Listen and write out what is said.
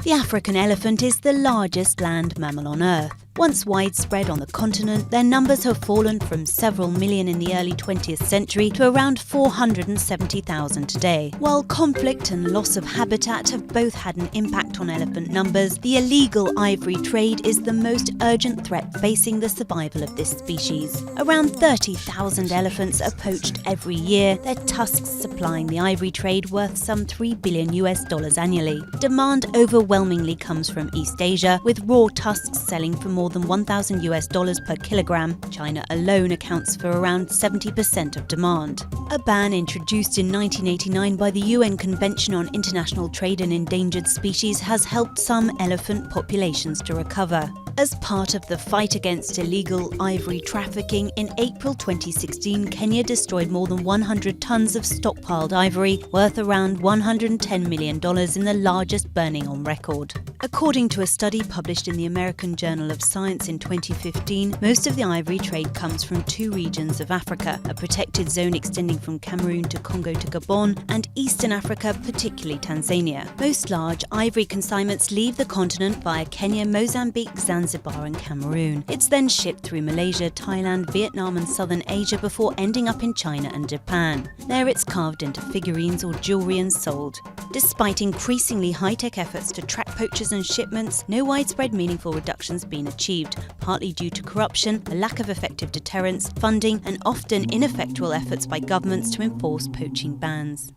The African elephant is the largest land mammal on Earth. Once widespread on the continent, their numbers have fallen from several million in the early 20th century to around 470,000 today. While conflict and loss of habitat have both had an impact on elephant numbers, the illegal ivory trade is the most urgent threat facing the survival of this species. Around 30,000 elephants are poached every year, their tusks supplying the ivory trade worth some $3 billion annually. Demand overwhelmingly comes from East Asia, with raw tusks selling for more than $1,000 per kilogram. China alone accounts for around 70% of demand. A ban introduced in 1989 by the UN Convention on International Trade in Endangered Species has helped some elephant populations to recover. As part of the fight against illegal ivory trafficking, in April 2016, Kenya destroyed more than 100 tons of stockpiled ivory, worth around $110 million in the largest burning on record. According to a study published in the American Journal of Science in 2015, most of the ivory trade comes from two regions of Africa, a protected zone extending from Cameroon to Congo to Gabon, and Eastern Africa, particularly Tanzania. Most large ivory consignments leave the continent via Kenya, Mozambique, Zanzibar and Cameroon. It's then shipped through Malaysia, Thailand, Vietnam and southern Asia before ending up in China and Japan. There it's carved into figurines or jewelry and sold. Despite increasingly high-tech efforts to track poachers and shipments, no widespread meaningful reductions been achieved, partly due to corruption, a lack of effective deterrence, funding and often ineffectual efforts by governments to enforce poaching bans.